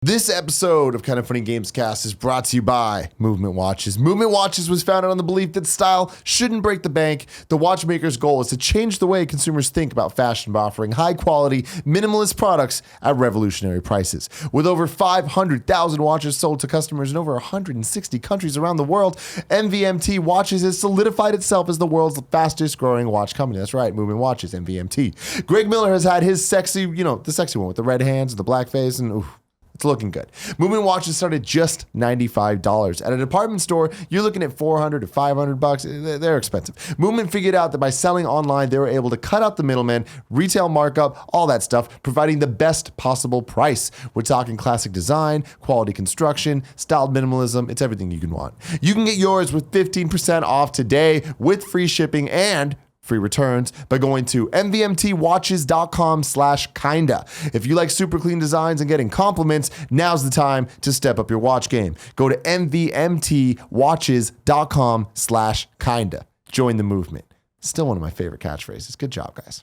This episode of Kind of Funny Gamescast is brought to you by Movement Watches. Movement Watches was founded on the belief that style shouldn't break the bank. The watchmaker's goal is to change the way consumers think about fashion by offering high-quality, minimalist products at revolutionary prices. With over 500,000 watches sold to customers in over 160 countries around the world, MVMT Watches has solidified itself as the world's fastest-growing watch company. That's right, Movement Watches, MVMT. Greg Miller has had his sexy, the sexy one with the red hands, the black face, and ooh, it's looking good. Movement Watches start at just $95. At a department store, you're looking at $400 to $500. They're expensive. Movement figured out that by selling online, they were able to cut out the middleman, retail markup, all that stuff, providing the best possible price. We're talking classic design, quality construction, styled minimalism. It's everything you can want. You can get yours with 15% off today with free shipping and free returns by going to mvmtwatches.com/kinda. If you like super clean designs and getting compliments, now's the time to step up your watch game. Go to mvmtwatches.com/kinda. Join the movement. Still one of my favorite catchphrases. Good job, guys.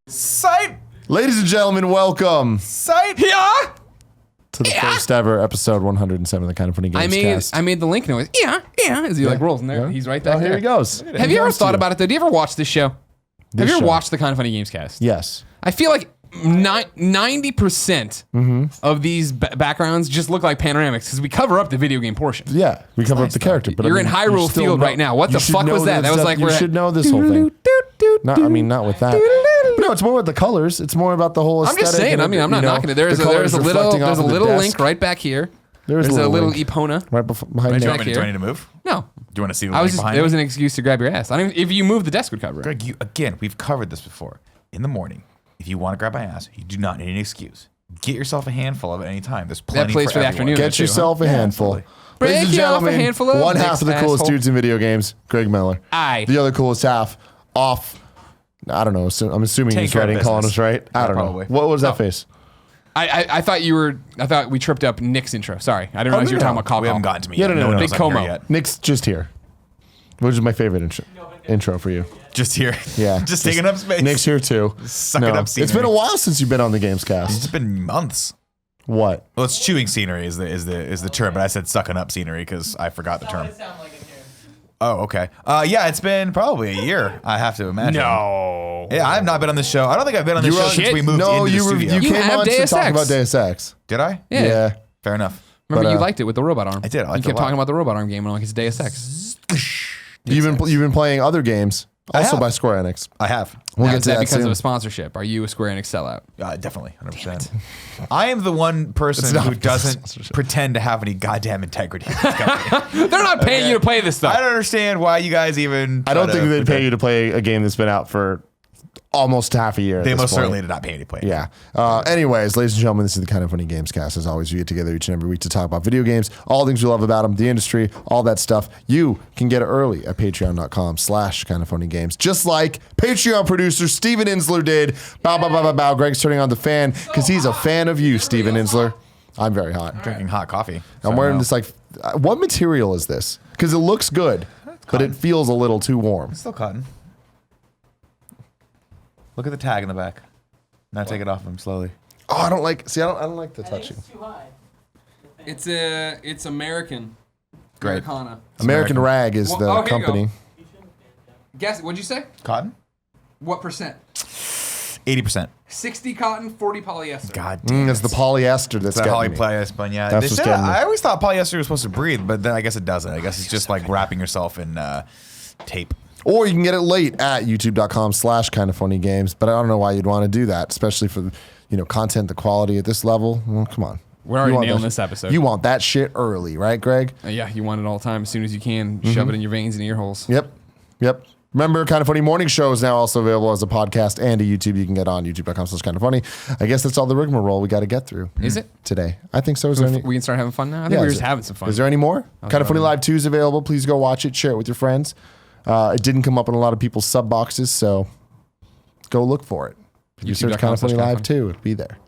Sight! Ladies and gentlemen, welcome Sight! Yeah! to the first ever episode 107 of the Kind of Funny Gamescast. I made the link noise. Yeah, as he like rolls in there. Yeah. He's right there. Oh, here he goes. Have you ever thought about it though? Do you ever watch this show? Have you ever watched the Kind of Funny Gamescast? Yes. I feel like 90% of these backgrounds just look like panoramics because we cover up the video game portion. Yeah, we cover up the character. But You're in Hyrule Field right now. What the fuck was that? That was like you should know this whole thing. Not with that. No, it's more with the colors. It's more about the whole I'm aesthetic. just saying. I'm not knocking it. There's a little link right back here. There's a little Epona right behind right there. back here. Do I need to move? No. Do you want to see the link behind It was an excuse to grab your ass. If you move, the desk would cover it. Greg, we've covered this before. In the morning, if you want to grab my ass, you do not need an excuse. Get yourself a handful of it any time. There's plenty That plays for the everyone. afternoon. Get yourself a handful. absolutely. Break Ladies and you off a gentlemen, handful of one half of the dicks, coolest asshole. dudes in video games, Greg Miller. Aye. The other coolest half, off. I don't know. I'm assuming Take he's care of right and calling us business. right. I don't probably. know. What was that face? I thought we tripped up Nick's intro. Sorry. I didn't realize you were talking about Call We haven't Call. gotten to me Yeah, yet. no, one Big knows I'm here Como. yet. Nick's just here. Which is my favorite intro for you. Just here. Yeah. just taking up space. Nick's here too. Sucking up scenery. It's been a while since you've been on the Gamescast. It's been months. What? Well, it's chewing scenery is the term, but I said sucking up scenery because I forgot the term. Oh, okay. Yeah, it's been probably a year, I have to imagine. No. Yeah, I've not been on this show. I don't think I've been on this You show were- since we moved No, into the you studio. came have on to Deus talk Ex. about Deus Ex. Did I? Yeah. Fair enough. Remember, But, you liked it with the robot arm. I did. I liked You it a kept lot. talking about the robot arm game and like it's Deus Ex. You've been playing other games, also have. by Square Enix. I have. We'll Now, get is to that that because soon. of a sponsorship? Are you a Square Enix sellout? Definitely, 100%. I am the one person not who because of doesn't sponsorship. pretend to have any goddamn integrity in this company. They're not paying you to play this stuff. I don't understand why you guys even. I don't try think to they'd pay pretend. you to play a game that's been out for almost half a year. They at this most point. certainly did not pay you to play. Yeah. Anyways, ladies and gentlemen, this is the Kind of Funny Gamescast. As always, we get together each and every week to talk about video games, all the things we love about them, the industry, all that stuff. You can get it early at patreon.com/kindoffunnygames, just like Patreon producer Steven Insler did. Bow, bow, bow, bow, bow. Greg's turning on the fan because he's a fan of you, Steven Insler. I'm very hot. Drinking hot coffee. I'm wearing this what material is this? Because it looks good, but it feels a little too warm. Still cotton. Look at the tag in the back. Now take it off him slowly. Oh, I don't like the touching. It's American. Great. American Rag is the Well, here you company. go. Guess, what'd you say? Cotton? What percent? 80%. 60 cotton, 40 polyester. God damn. It's the polyester that's that getting me. polyester, yeah. That's They what's said- getting me. I always thought polyester was supposed to breathe, but then I guess it doesn't. I guess it's just like wrapping yourself in tape. Or you can get it late at youtube.com/kindoffunnygames. But I don't know why you'd want to do that, especially for content, the quality at this level. Well, come on. We're already You want nailing that- this episode. You want that shit early, right, Greg? Yeah, you want it all the time as soon as you can. Shove it in your veins and ear holes. Yep. Remember, Kind of Funny Morning Show is now also available as a podcast and a YouTube. You can get on youtube.com/kindoffunny. I guess that's all the rigmarole we got to get through. Is it? Today? I think so. Is there any? We can start having fun now? I think we're just having some fun. Is there any more? Kind of Funny Live 2 is available. Please go watch it. Share it with your friends. It didn't come up in a lot of people's sub boxes, so go look for it. If you search Kind of Funny Live 2, it'll be there.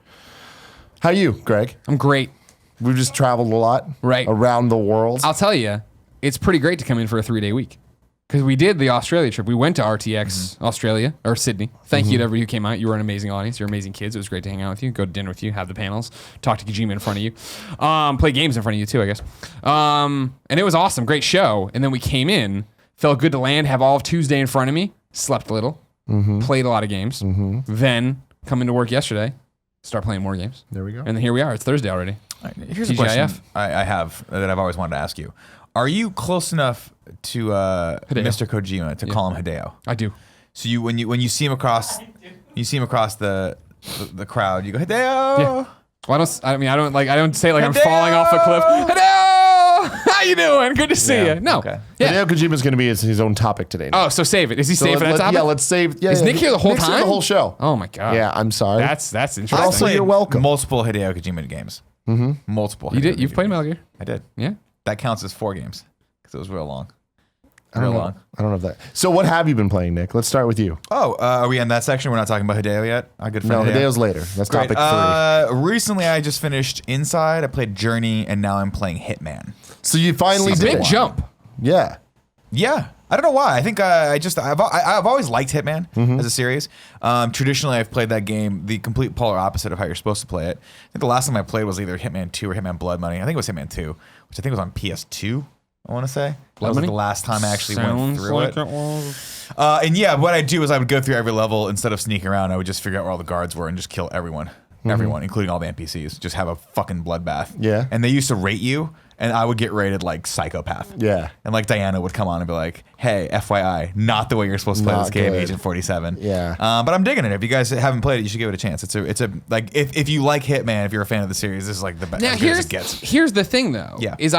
How are you, Greg? I'm great. We've just traveled a lot, right, around the world. I'll tell you, it's pretty great to come in for a 3-day week. Because we did the Australia trip. We went to RTX Australia, or Sydney. Thank you to everybody who came out. You were an amazing audience. You're amazing kids. It was great to hang out with you, go to dinner with you, have the panels, talk to Kojima in front of you, play games in front of you too, I guess. And it was awesome. Great show. And then we came in, felt good to land, have all of Tuesday in front of me, slept a little, played a lot of games. Then come into work yesterday, start playing more games. There we go. And then here we are. It's Thursday already. Right, here's a question I have that I've always wanted to ask you. Are you close enough to Mr. Kojima to call him Hideo? I do. So when you see him across the crowd, you go Hideo. Yeah. Well, I don't say it like Hideo! I'm falling off a cliff. Hideo! How you doing? Good to see you. No. Okay. Yeah. Hideo Kojima's going to be his own topic today. Now. Oh, so save it. Is he saving that topic? Yeah, let's save. Yeah, is Nick here the whole Nick's time? Here the whole show. Oh my god. Yeah, I'm sorry. That's interesting. Also, you're welcome. Multiple Hideo Kojima games. Multiple. You did. You've played Metal Gear. I did. Yeah. That counts as 4 games. It was real long. I don't know if that. So what have you been playing, Nick? Let's start with you. Oh, are we in that section? We're not talking about Hideo yet? Our good friend Hideo? Hideo's later. That's Great. topic 3. Recently, I just finished Inside. I played Journey, and now I'm playing Hitman. So you finally did big it. jump. Yeah. Yeah. I don't know why. I think I've always liked Hitman as a series. Traditionally, I've played that game the complete polar opposite of how you're supposed to play it. I think the last time I played was either Hitman 2 or Hitman Blood Money. I think it was Hitman 2, which I think was on PS2. I want to say that was like the last time I actually went through it. And yeah, what I do is I would go through every level instead of sneaking around. I would just figure out where all the guards were and just kill everyone, including all the NPCs. Just have a fucking bloodbath. Yeah. And they used to rate you, and I would get rated like psychopath. Yeah. And like Diana would come on and be like, "Hey, FYI, not the way you're supposed to play this game, Agent 47." Yeah. But I'm digging it. If you guys haven't played it, you should give it a chance. It's a like if you like Hitman, if you're a fan of the series, this is like the best. Now here's the thing though. Yeah. Is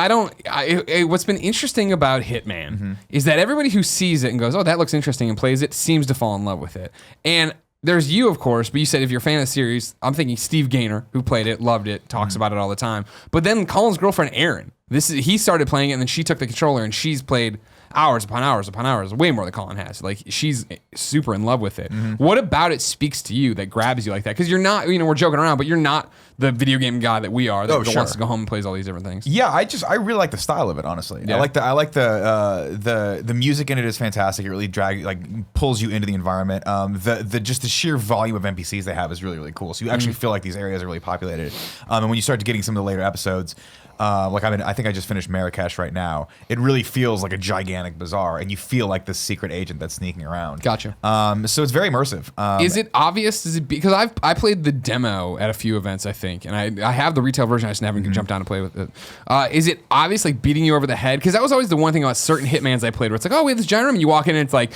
what's been interesting about Hitman is that everybody who sees it and goes, "Oh, that looks interesting," and plays it seems to fall in love with it. And there's you, of course, but you said if you're a fan of the series, I'm thinking Steve Gaynor, who played it, loved it, talks about it all the time. But then Colin's girlfriend, Erin, he started playing it, and then she took the controller, and she's played hours upon hours upon hours, way more than Colin has. Like, she's super in love with it. What about it speaks to you that grabs you like that? Because you're not, we're joking around, but you're not the video game guy that we are that wants to go home and plays all these different things. Yeah, I really like the style of it, honestly. Yeah. I like the music in it is fantastic. It really pulls you into the environment. The sheer volume of NPCs they have is really, really cool. So you actually feel like these areas are really populated. And when you start getting some of the later episodes, I think I just finished Marrakesh right now. It really feels like a gigantic bazaar, and you feel like this secret agent that's sneaking around. Gotcha. So it's very immersive. Is it obvious? Because I played the demo at a few events, I think, and I have the retail version. I just never jumped down to play with it. Is it obvious, like beating you over the head? Because that was always the one thing about certain Hitmans I played, where it's like, oh, we have this giant room, and you walk in, and it's like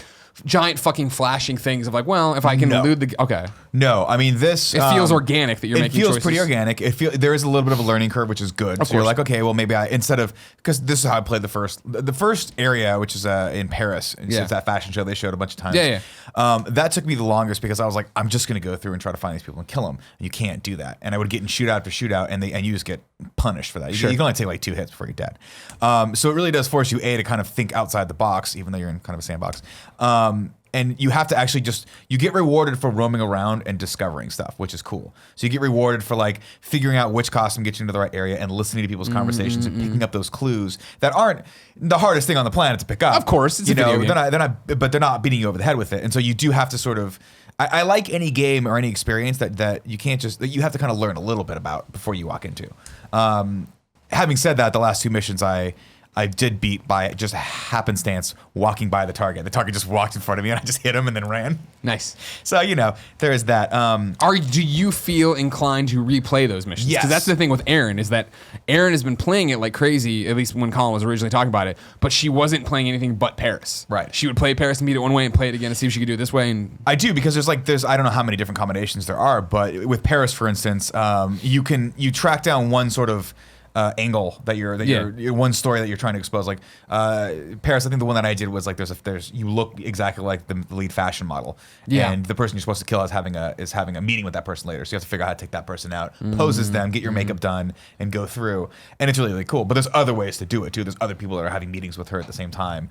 giant fucking flashing things of like, well, if I can elude the okay. No, I mean this. It feels organic that you're making choices. It feels pretty organic. There is a little bit of a learning curve, which is good. So you're like, okay, well maybe because this is how I played the first area, which is in Paris. And so it's that fashion show they showed a bunch of times. Yeah. That took me the longest because I was like, I'm just gonna go through and try to find these people and kill them. And you can't do that. And I would get in shootout after shootout, and you just get punished for that. You can only take like 2 hits before you're dead. So it really does force you to kind of think outside the box, even though you're in kind of a sandbox. And you have to actually you get rewarded for roaming around and discovering stuff, which is cool. So you get rewarded for like figuring out which costume gets you into the right area and listening to people's conversations and picking up those clues that aren't the hardest thing on the planet to pick up. Of course, it's a video game. They're not beating you over the head with it. And so you do have to sort of, I like any game or any experience that you can't that you have to kind of learn a little bit about before you walk into. Having said that, the last 2 missions I did beat by just happenstance walking by the target. The target just walked in front of me and I just hit him and then ran. Nice. So, there is that. Do you feel inclined to replay those missions? Yes. Because that's the thing with Erin, is that Erin has been playing it like crazy, at least when Colin was originally talking about it, but she wasn't playing anything but Paris. Right. She would play Paris and beat it one way and play it again and see if she could do it this way. And I do, because there's I don't know how many different combinations there are, but with Paris, for instance, you track down one sort of angle that you're one story that you're trying to expose. Like Paris, I think the one that I did was like there's you look exactly like the lead fashion model, and the person you're supposed to kill is having a meeting with that person later. So you have to figure out how to take that person out, poses them, get your makeup done, and go through. And it's really, really cool. But there's other ways to do it too. There's other people that are having meetings with her at the same time,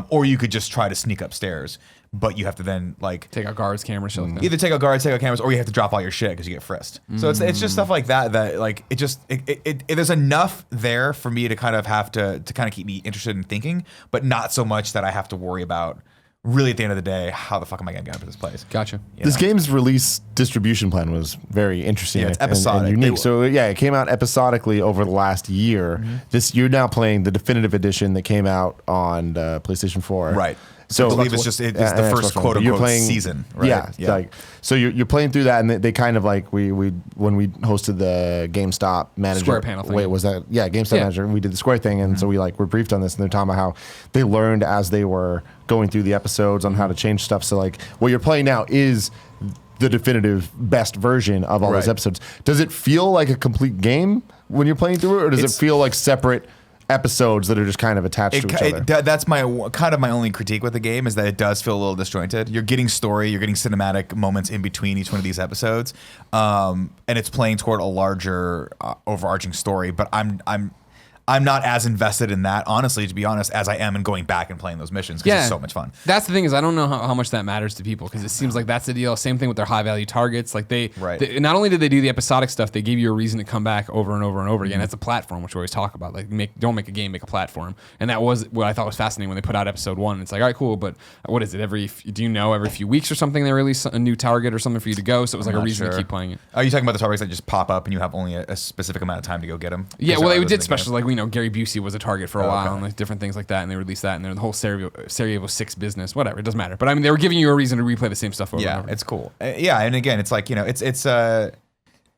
or you could just try to sneak upstairs. but you have to then like Take out guards, cameras, shit like that. either take out guards, take out cameras, or you have to drop all your shit because you get frisked. So it's just stuff like that like there's enough there for me to kind of have to kind of keep me interested in thinking, but not so much that I have to worry about really at the end of the day, how the fuck am I going to get into this place? Gotcha. This game's release distribution plan was very interesting. Yeah, it's episodic. and unique. So yeah, it came out episodically over the last year. You're now playing the definitive edition that came out on PlayStation 4. Right. So I believe it's the first quote unquote season, right? Yeah. Like, so you're playing through that, and they kind of like we when we hosted the GameStop manager Square panel thing. Wait, was that GameStop manager? And we did the Square thing, and so we were briefed on this, and they're talking about how they learned as they were going through the episodes on how to change stuff. So like what you're playing now is the definitive best version of all those episodes. Does it feel like a complete game when you're playing through it, or does it feel like separate episodes that are just kind of attached to each other? That's my only critique with the game, is that it does feel a little disjointed. You're getting story, you're getting cinematic moments in between each one of these episodes, and it's playing toward a larger overarching story. But I'm not as invested in that, honestly, to be honest, as I am in going back and playing those missions, because it's so much fun. That's the thing, is I don't know how much that matters to people, because it seems like that's the deal. Same thing with their high value targets. Like they not only did they do the episodic stuff, they gave you a reason to come back over and over and over again. That's a platform, which we always talk about. Like don't make a game, make a platform. And that was what I thought was fascinating when they put out episode 1. It's like, all right, cool, but what is it? Every few weeks or something they release a new target or something for you to go? So it was like a reason to keep playing it. Are you talking about the targets that just pop up and you have only a specific amount of time to go get them? Yeah, well, they did specials, like Gary Busey was a target for a while, and like different things like that, and they released that, and then the whole Sarajevo 6 business, whatever, it doesn't matter. But I mean, they were giving you a reason to replay the same stuff over and over. Yeah, it's cool. And again, it's like,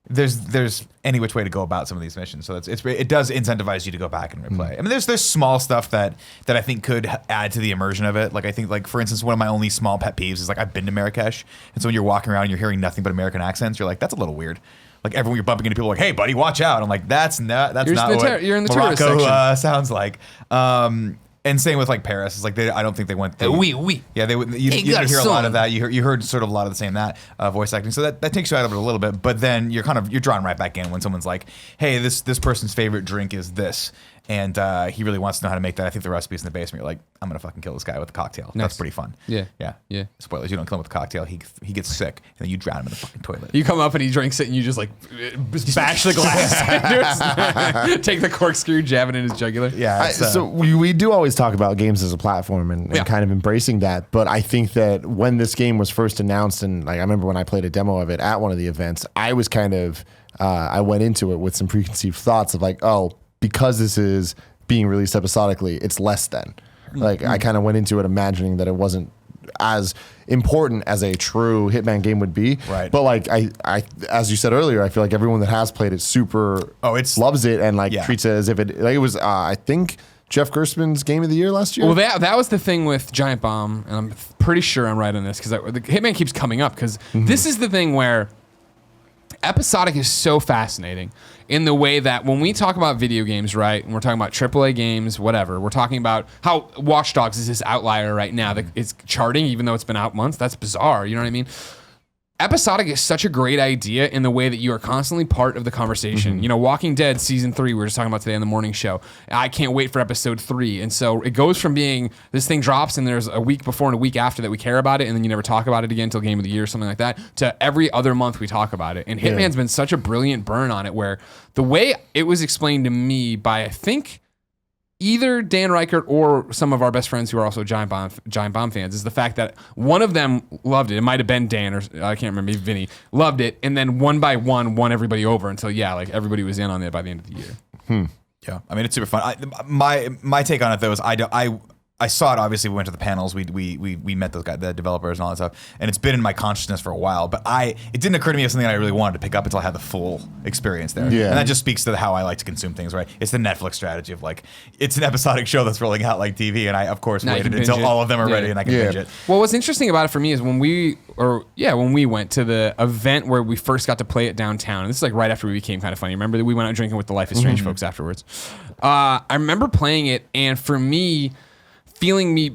there's any which way to go about some of these missions, so it does incentivize you to go back and replay. I mean, there's small stuff that I think could add to the immersion of it. Like I think, like for instance, one of my only small pet peeves is like I've been to Marrakesh, and so when you're walking around and you're hearing nothing but American accents, you're like, that's a little weird. Like everyone, you're bumping into people like, "Hey, buddy, watch out!" I'm like, "That's not what you're in the tourist Morocco section. sounds like." And same with like Paris. It's like I don't think they went. Oui. Yeah, they would. You didn't hear a lot of that. You heard sort of a lot of the same voice acting. So that takes you out of it a little bit. But then you're drawn right back in when someone's like, "Hey, this person's favorite drink is this." And he really wants to know how to make that. I think the recipe's in the basement. You're like, I'm gonna fucking kill this guy with a cocktail. Nice. That's pretty fun. Yeah. Spoilers: you don't kill him with a cocktail. He gets sick, and then you drown him in the fucking toilet. You come up and he drinks it, and you just like bash the glass, take the corkscrew, jab it in his jugular. Yeah. So we do always talk about games as a platform and kind of embracing that. But I think that when this game was first announced, and like I remember when I played a demo of it at one of the events, I was kind of I went into it with some preconceived thoughts of like, oh, because this is being released episodically, it's less than. Like I kind of went into it imagining that it wasn't as important as a true Hitman game would be. Right. But like I as you said earlier, I feel like everyone that has played it loves it and like treats it as if it was I think Jeff Gerstmann's game of the year last year. Well, that was the thing with Giant Bomb, and I'm pretty sure I'm right on this because the Hitman keeps coming up because this is the thing where episodic is so fascinating in the way that when we talk about video games, right, and we're talking about AAA games, whatever, we're talking about how Watch Dogs is this outlier right now that it's charting even though it's been out months. That's bizarre. You know what I mean? Episodic is such a great idea in the way that you are constantly part of the conversation. Walking Dead season 3, we were just talking about today on the morning show. I can't wait for episode 3. And so it goes from being this thing drops and there's a week before and a week after that we care about it, and then you never talk about it again until game of the year or something like that, to every other month we talk about it. And Hitman's been such a brilliant burn on it, where the way it was explained to me by, I think, either Dan Reichert or some of our best friends who are also Giant Bomb fans, is the fact that one of them loved it. It might have been Dan, or I can't remember, maybe Vinny, loved it, and then one by one won everybody over until everybody was in on it by the end of the year. Yeah, I mean, it's super fun. My take on it though is I saw it. Obviously, we went to the panels. We met those guys, the developers, and all that stuff. And it's been in my consciousness for a while. But it didn't occur to me as something I really wanted to pick up until I had the full experience there. Yeah. And that just speaks to how I like to consume things. Right? It's the Netflix strategy of like, it's an episodic show that's rolling out like TV, and I of course waited until all of them are ready and I can binge it. Well, what's interesting about it for me is when we went to the event where we first got to play it downtown. And this is like right after we became kind of funny. Remember that we went out drinking with the Life is Strange folks afterwards. I remember playing it, and for me, feeling me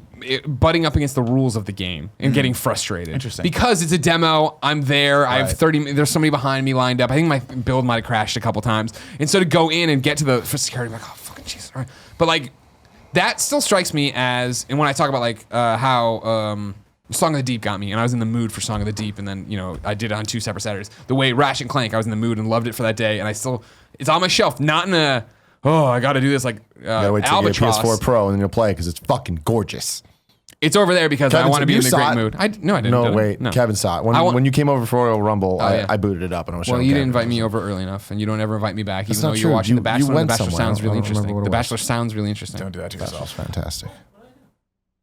butting up against the rules of the game and getting frustrated. Interesting. Because it's a demo, I'm there, I have 30, there's somebody behind me lined up. I think my build might have crashed a couple times. And so to go in and get to the for security, I'm like, oh, fucking Jesus. All right. But like, that still strikes me as, and when I talk about like how Song of the Deep got me, and I was in the mood for Song of the Deep, and then I did it on 2 separate Saturdays. The way Ratchet and Clank, I was in the mood and loved it for that day, and it's on my shelf, not in a I got to do this like gotta wait till you get a Albatross. PS4 Pro and then you'll play because it's fucking gorgeous. It's over there because I want to be in the great mood. No, I didn't. No, did I? wait. No. Kevin saw it. When you came over for Royal Rumble, I booted it up and I was Well, showing you Kevin. didn't invite me over early enough, and you don't ever invite me back, even though not you're true. watching The You Bachelor. went The Bachelor somewhere. sounds I really don't remember interesting. what it The was. Bachelor sounds really interesting. Don't do that to That yourself. was fantastic.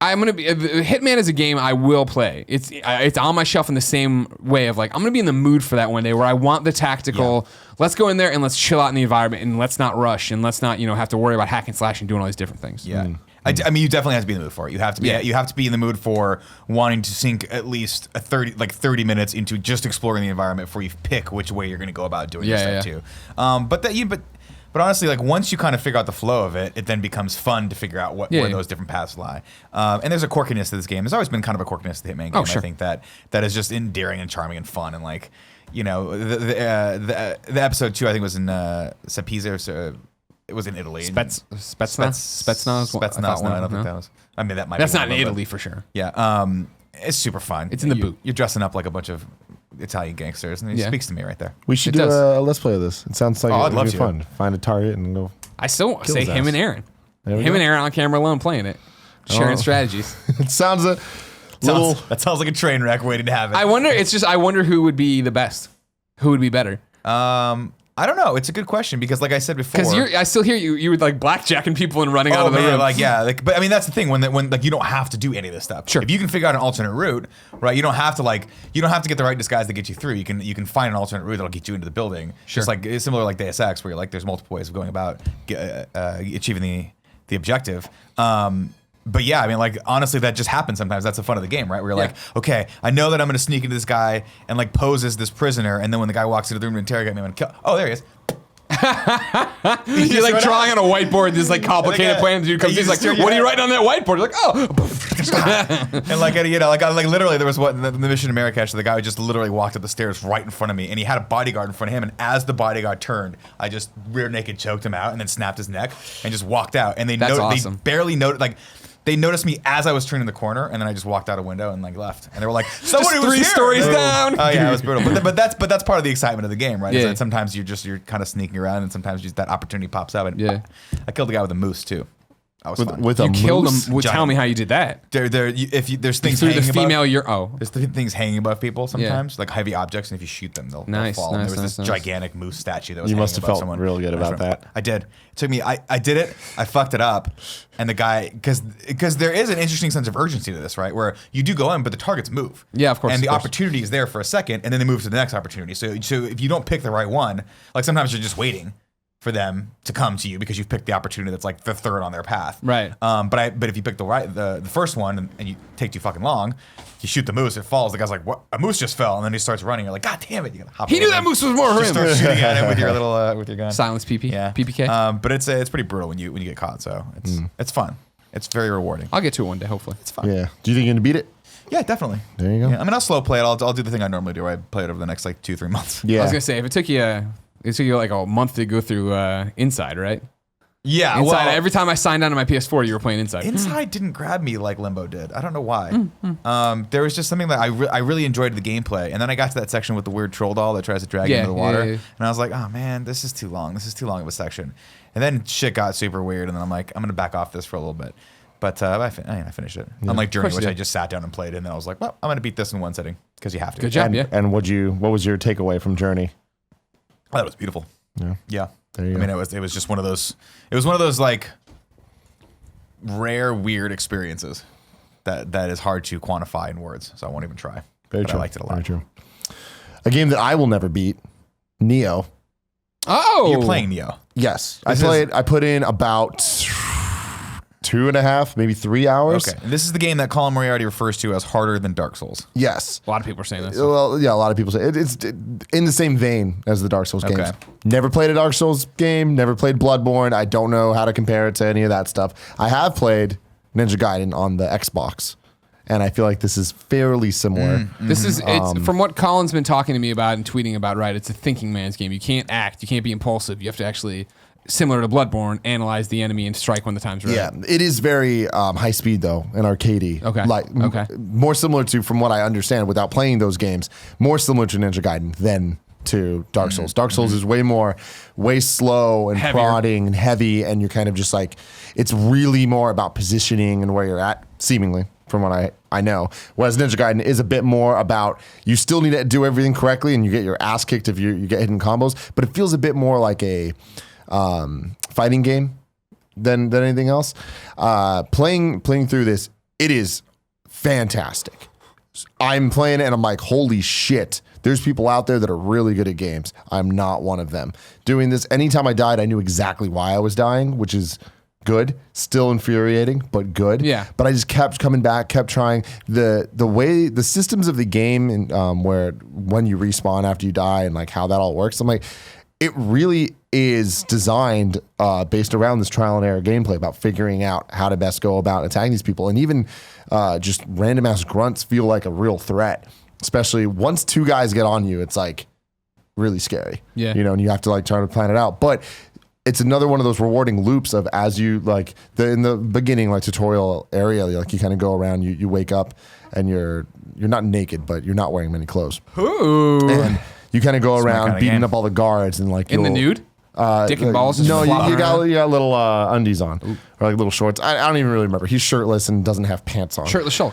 I'm gonna be Hitman is a game I will play. It's on my shelf in the same way of like I'm gonna be in the mood for that one day where I want the tactical. Let's go in there and let's chill out in the environment and let's not rush and let's not have to worry about hack and slash and doing all these different things. Yeah. I mean, you definitely have to be in the mood for it. You have to be. You have to be in the mood for wanting to sink at least 30 minutes into just exploring the environment before you pick which way you're going to go about doing your stuff too. But honestly, like once you kind of figure out the flow of it, it then becomes fun to figure out where those different paths lie. And there's a quirkiness to this game. There's always been kind of a quirkiness to the Hitman game. Sure. I think that is just endearing and charming and fun and like the episode 2 I think was in Sepizza. It was in Italy. Spetsnaz. No, I don't think that was. I mean, that might. That's be not in one of them, Italy for sure. Yeah. It's super fun. It's in the boot. You're dressing up like a bunch of Italian gangsters, and it speaks to me right there. We should It do does. a let's play of this. It sounds like I'd it'd love be to. fun. Find a target and go. I still say his him ass. and Aaron. There we Him go. and Aaron on camera alone playing it, sharing strategies. It sounds a little. That sounds like a train wreck waiting to happen. I wonder who would be the best. Who would be better? I don't know. It's a good question because, like I said before, Because I still hear you were like blackjacking people and running out of the room. But I mean that's the thing when you don't have to do any of this stuff. Sure. If you can figure out an alternate route, right? You don't have to get the right disguise to get you through. You can find an alternate route that'll get you into the building. Sure. Just like it's similar like Deus Ex, where you're like there's multiple ways of going about achieving the objective. But yeah, I mean, like honestly, that just happens sometimes. That's the fun of the game, right? Where you're like, okay, I know that I'm going to sneak into this guy and like pose as this prisoner, and then when the guy walks into the room to interrogate me, I'm going to kill. Oh, there he is. You're like drawing on a whiteboard this like complicated plan. The dude comes, he's like, "What are you writing on that whiteboard?" You're like, "Oh." And like literally, there was the Mission in Marrakesh. The guy just literally walked up the stairs right in front of me, and he had a bodyguard in front of him. And as the bodyguard turned, I just rear naked choked him out, and then snapped his neck, and just walked out. And they awesome. they barely noticed They noticed me as I was turning the corner, and then I just walked out a window and like left. And they were like, "Someone was 3 here." stories down. Oh yeah, it was brutal. But that's part of the excitement of the game, right? Is Yeah. that sometimes you're kind of sneaking around, and sometimes just that opportunity pops up. And Yeah. I killed a guy with a moose too. That was fun. With a You killed moose? him. Well, tell me how you did that. There's things Through the hanging female. above, there's things hanging above people sometimes, like heavy objects, and if you shoot them, they'll Nice, fall. And nice, there was this nice. gigantic moose statue that was. You hanging must have above felt someone. real good about that. I did. It took me. I did it. I fucked it up, and the guy because there is an interesting sense of urgency to this, right? Where you do go in, but the targets move. Yeah, of course, And the of course. opportunity is there for a second, and then they move to the next opportunity. So if you don't pick the right one, like sometimes you're just waiting for them to come to you because you've picked the opportunity that's like the third on their path. Right. But if you pick the first one and you take too fucking long, you shoot the moose, it falls. The guy's like, "What? A moose just fell!" And then he starts running. You're like, "God damn it!" You gotta hop. He over knew that him. moose was more for Just him. start shooting at him with your little with your gun. Silence PP. Yeah. PPK. But it's pretty brutal when you get caught. So it's fun. It's very rewarding. I'll get to it one day, hopefully. It's fun. Yeah. Do you think you're gonna beat it? Yeah, definitely. There you go. Yeah, I mean, I'll slow play it. I'll do the thing I normally do. Where I play it over the next like 2-3 months. Yeah. I was gonna say if it took you like a month to go through Inside, right? Yeah. Inside. well, Every time I signed onto my PS4, you were playing Inside. Inside didn't grab me like Limbo did. I don't know why. There was just something that I really enjoyed the gameplay, and then I got to that section with the weird troll doll that tries to drag you into the water, yeah. and I was like, oh man, this is too long. This is too long of a section. And then shit got super weird, and then I'm like, I'm gonna back off this for a little bit. But I finished it. Unlike Journey, course you which did. I just sat down and played, and then I was like, well, I'm gonna beat this in one sitting because you have to. Good job. And, Yeah. and what was your takeaway from Journey? Oh, that was beautiful. Yeah. Yeah. There you I go. mean, it was just one of those. It was one of those like rare, weird experiences that is hard to quantify in words. So I won't even try. Very But true. I liked it a lot. Very true. A game that I will never beat, Nioh. Oh, You're playing Nioh. Yes. This I put in about 2.5, maybe 3 hours. Okay. And this is the game that Colin Moriarty refers to as harder than Dark Souls. Yes. a lot of people are saying this. Well, yeah, a lot of people say it's in the same vein as the Dark Souls games. Okay. Never played a Dark Souls game, never played Bloodborne. I don't know how to compare it to any of that stuff. I have played Ninja Gaiden on the Xbox, and I feel like this is fairly similar. This is it's from what Colin's been talking to me about and tweeting about. Right, it's a thinking man's game. You can't act. You can't be impulsive. You have to actually similar to Bloodborne, analyze the enemy and strike when the time's right. Yeah, it is very high speed though, and arcadey. Okay. More similar to, from what I understand, without playing those games, more similar to Ninja Gaiden than to Dark Souls. Dark Souls is way slow and Heavier. prodding and heavy, and you're kind of just like, it's really more about positioning and where you're at, seemingly, from what I know. Whereas Ninja Gaiden is a bit more about, you still need to do everything correctly, and you get your ass kicked if you get hidden combos, but it feels a bit more like a fighting game than anything else. Playing through this, it is fantastic. I'm playing it and I'm like, holy shit. There's people out there that are really good at games. I'm not one of them. Doing this, anytime I died, I knew exactly why I was dying, which is good. Still infuriating, but good. Yeah. But I just kept coming back, kept trying. The way the systems of the game, and where when you respawn after you die and like how that all works, I'm like, it really is designed based around this trial and error gameplay about figuring out how to best go about attacking these people, and even just random ass grunts feel like a real threat. Especially once two guys get on you, it's like really scary. Yeah. And you have to like try to plan it out. But it's another one of those rewarding loops of, as you like in the beginning, like tutorial area, like you kind of go around, you wake up and you're not naked, but you're not wearing many clothes. Ooh. And you kind of go around kinda beating game. up all the guards and like In the nude? Dick and balls just No, you flopping got around? little undies on, or like little shorts. I don't even really remember. He's shirtless and doesn't have pants on. Shirtless Shulk.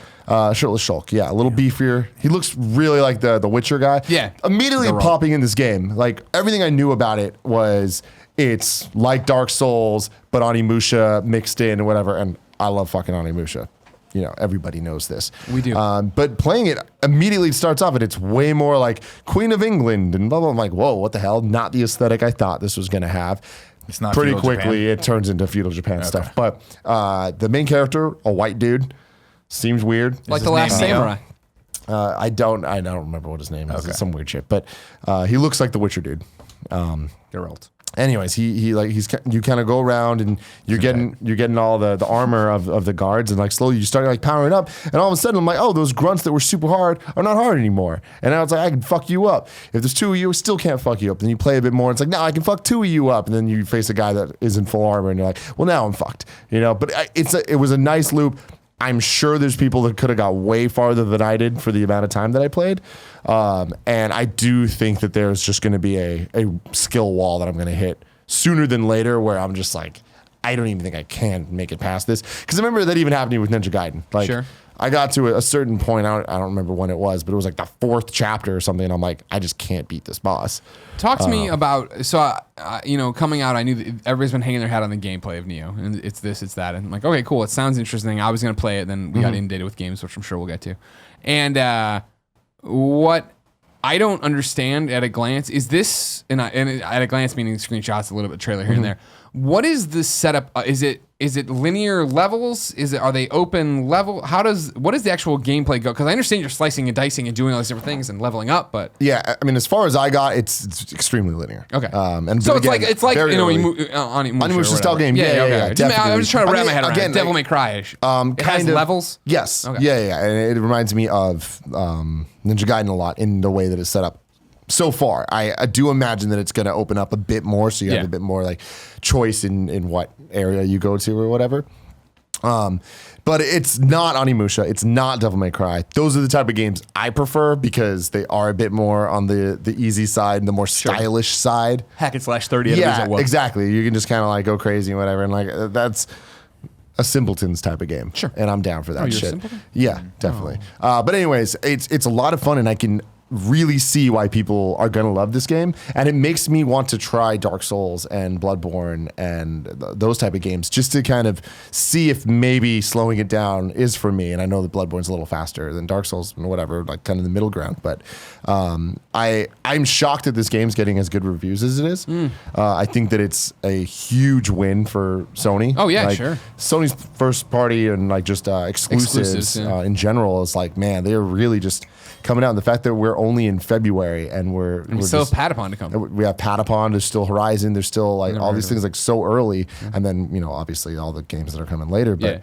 Shirtless Shulk, yeah, a little beefier. He looks really like the Witcher guy. Yeah. Immediately The Rock. popping in this game, like everything I knew about it was it's like Dark Souls, but Onimusha mixed in and whatever. And I love fucking Onimusha. Everybody knows this. We do. But playing it immediately starts off and it's way more like Queen of England and blah, blah. I'm like, whoa, what the hell? Not the aesthetic I thought this was going to have. It's not Pretty feudal quickly, Japan. it turns into feudal Japan stuff. But the main character, a white dude, seems weird. Like his The Last name Nioh? Samurai. I don't remember what his name is. It's some weird shit. But he looks like the Witcher dude. Geralt. Anyways, you kind of go around and you're getting all the armor of the guards, and like slowly you start like powering up, and all of a sudden I'm like, oh, those grunts that were super hard are not hard anymore. And now it's like, I can fuck you up. If there's two of you, I still can't fuck you up. Then you play a bit more, and it's like, now I can fuck two of you up. And then you face a guy that is in full armor, and you're like, well, now I'm fucked. But it was a nice loop. I'm sure there's people that could have got way farther than I did for the amount of time that I played. And I do think that there's just going to be a skill wall that I'm going to hit sooner than later, where I'm just like, I don't even think I can make it past this. Because I remember that even happening with Ninja Gaiden. Like, Sure. I got to a certain point, I don't remember when it was, but it was like the 4th chapter or something, and I'm like, I just can't beat this boss. Talk to me about, coming out, I knew that everybody's been hanging their hat on the gameplay of Nioh, and it's this, it's that, and I'm like, okay, cool, it sounds interesting. I was going to play it, then we got inundated with games, which I'm sure we'll get to. And what I don't understand at a glance is this, and at a glance meaning screenshots, a little bit trailer here and there. What is the setup? Is it linear levels? Are they open level? What does the actual gameplay go? Because I understand you're slicing and dicing and doing all these different things and leveling up, but Yeah, I mean, as far as I got, it's extremely linear. okay. And So but again, it's like very you early. on Onimusha style game. Yeah, okay. definitely. I'm just trying to wrap my head around again, it. Devil May Cry-ish. It has kind of- levels. Yes. Okay. Yeah. And it reminds me of Ninja Gaiden a lot in the way that it's set up. So far, I do imagine that it's going to open up a bit more, so you have Yeah. a bit more like choice in what area you go to or whatever. But it's not Onimusha. It's not Devil May Cry. Those are the type of games I prefer because they are a bit more on the easy side and the more stylish side. Hack and slash 30 Yeah, exactly. You can just kind of like go crazy and whatever, and like that's a simpletons type of game. Sure. And I'm down for that you're a shit. simpleton? Yeah, definitely. But anyways, it's a lot of fun, and I can really see why people are gonna love this game, and it makes me want to try Dark Souls and Bloodborne and those type of games just to kind of see if maybe slowing it down is for me. And I know that Bloodborne's a little faster than Dark Souls and whatever, like kind of the middle ground. But I'm shocked that this game's getting as good reviews as it is. I think that it's a huge win for Sony. Oh, yeah, Like, sure. Sony's first party and like just exclusives Exclusives, yeah. in general is like, man, they're really just coming out. And the fact that we're only in February and we're still just, have Patapon to come. we have Patapon, there's still Horizon, there's still like all these heard things like so early, and then obviously all the games that are coming later, but Yeah.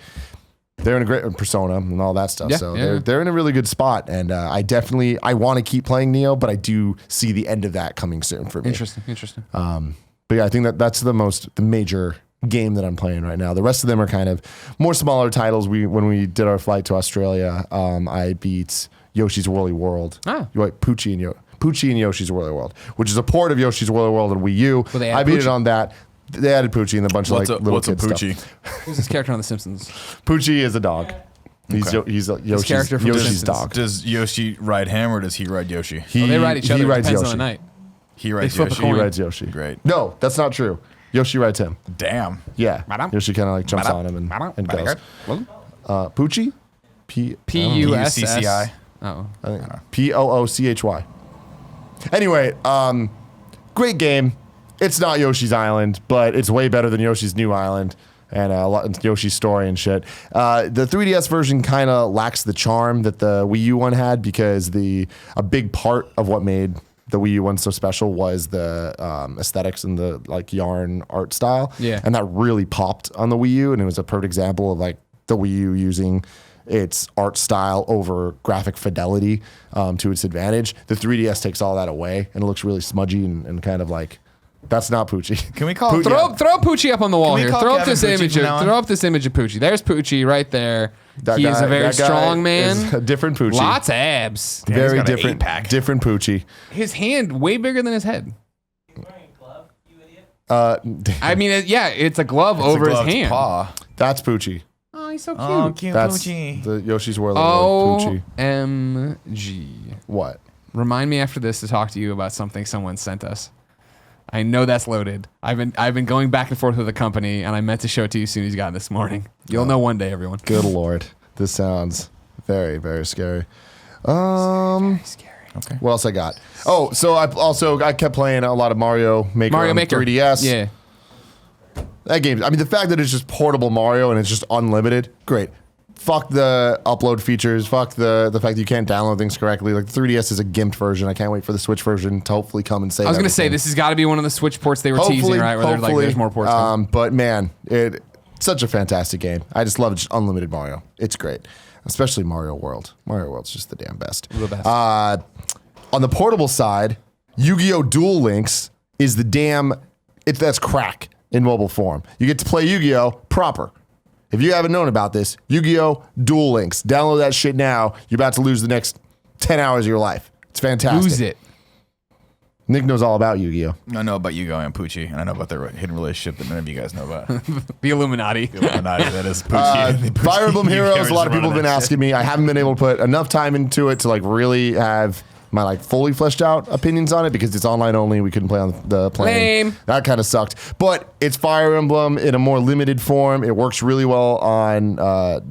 they're in a great Persona and all that stuff. Yeah, So yeah. they're in a really good spot, and I want to keep playing Nioh, but I do see the end of that coming soon for me. Interesting. But yeah, I think that's the major game that I'm playing right now. The rest of them are kind of more smaller titles. When we did our flight to Australia, I beat Yoshi's Woolly World. Poochie and Yoshi's Woolly World, which is a port of Yoshi's Woolly World on Wii U. Well, I beat it on that. They added Poochie and a bunch of little kid Poochie? stuff. Who's this character on The Simpsons? Poochie is a dog. He's Yoshi's, character from Yoshi's The dog. Does Yoshi ride him or does he ride Yoshi? They ride each other. He rides Depends Yoshi. on the night. He rides flip a Yoshi. coin. He rides Yoshi. Great. No, that's not true. Yoshi rides him. Damn. Yeah. Madam? Yoshi kind of like jumps on him and goes. Poochie? P-U-S-S. Oh. Poochy. Anyway, great game. It's not Yoshi's Island, but it's way better than Yoshi's New Island and Yoshi's Story and shit. The 3DS version kind of lacks the charm that the Wii U one had because a big part of what made the Wii U one so special was the aesthetics and the like yarn art style. Yeah. And that really popped on the Wii U, and it was a perfect example of like the Wii U using its art style over graphic fidelity to its advantage. The 3DS takes all that away, and it looks really smudgy and kind of like, that's not Poochie. Can we call Throw Poochie up on the wall we here. call Throw up Kevin this Poochie image. from now on? Throw up this image of Poochie. There's Poochie right there. That He is guy- a very that guy strong man. is a different Poochie. Lots of abs. he's Very got an different, 8-pack. different Poochie. His hand way bigger than his head. I mean, yeah, it's a glove over his hand. Paw. That's Poochie. Oh, he's so cute. Oh, cute That's Poochie. the Yoshi's World Poochie. OMG. What? Remind me after this to talk to you about something someone sent us. I know that's loaded. I've been going back and forth with the company, and I meant to show it to you as soon as you got it this morning. You'll know one day, everyone. Good Lord. This sounds very, very scary. Scary. Okay. What else I got? Oh, so I kept playing a lot of Mario Maker Mario on Maker. 3DS. Yeah. That game, I mean, the fact that it's just portable Mario and it's just unlimited, great. Fuck the upload features. Fuck the fact that you can't download things correctly. Like the 3DS is a gimped version. I can't wait for the Switch version to hopefully come and save I was going to say, everything. this has got to be one of the Switch ports they were teasing, right? Where they're like, there's more ports. coming. But man, it's such a fantastic game. I just love just unlimited Mario. It's great. Especially Mario World. Mario World's just the damn best. The best. On the portable side, Yu-Gi-Oh! Duel Links is the damn... That's crack in mobile form. You get to play Yu-Gi-Oh! Proper. If you haven't known about this, Yu-Gi-Oh! Duel Links. Download that shit now. You're about to lose the next 10 hours of your life. It's fantastic. Lose it. Nick knows all about Yu-Gi-Oh! I know about Yu-Gi-Oh! And Poochie, and I know about their hidden relationship that none of you guys know about. The Illuminati. Illuminati, that is Poochie. Fire Emblem Heroes, a lot of people have been running asking me. I haven't been able to put enough time into it to like really have my like fully fleshed out opinions on it because it's online only. We couldn't play on the plane. Lame. That kind of sucked. But it's Fire Emblem in a more limited form. It works really well on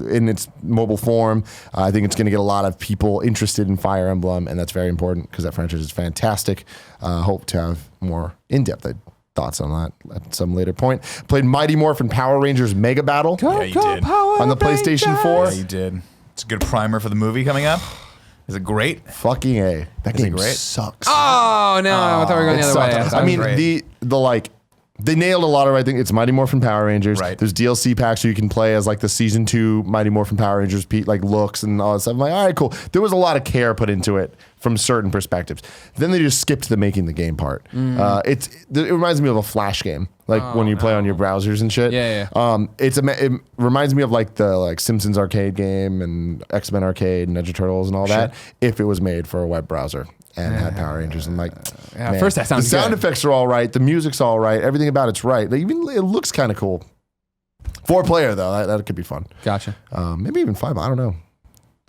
in its mobile form. I think it's going to get a lot of people interested in Fire Emblem, and that's very important because that franchise is fantastic. Hope to have more in-depth thoughts on that at some later point. Played Mighty Morphin Power Rangers Mega Battle Yeah, you did. on the PlayStation 4. Yeah, you did. It's a good primer for the movie coming up. Is it great? Fucking A. That Is it game great? sucks. Oh, no. I thought we were going It the other way. sucked. thought I it mean, was great. the like, they nailed a lot of, I think it's Mighty Morphin Power Rangers. Right. There's DLC packs so you can play as like the season 2 Mighty Morphin Power Rangers like looks and all that stuff. I'm like, all right, cool. There was a lot of care put into it from certain perspectives. Then they just skipped the making the game part. It reminds me of a Flash game, like when you play on your browsers and shit. Yeah. It reminds me of like the Simpsons arcade game and X-Men arcade and Ninja Turtles and all that if it was made for a web browser and had Power Rangers. And like, Yeah, man, first that sounds the sound good. effects are all right. The music's all right. Everything about it's right. Like, even it looks kind of cool. 4-player though, that could be fun. Gotcha. Maybe even 5. I don't know.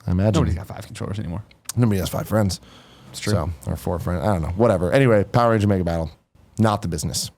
I imagine Nobody's got 5 controllers anymore. nobody has 5 friends. It's true. So, or 4 friends. I don't know. Whatever. Anyway, Power Ranger Mega Battle, not the business.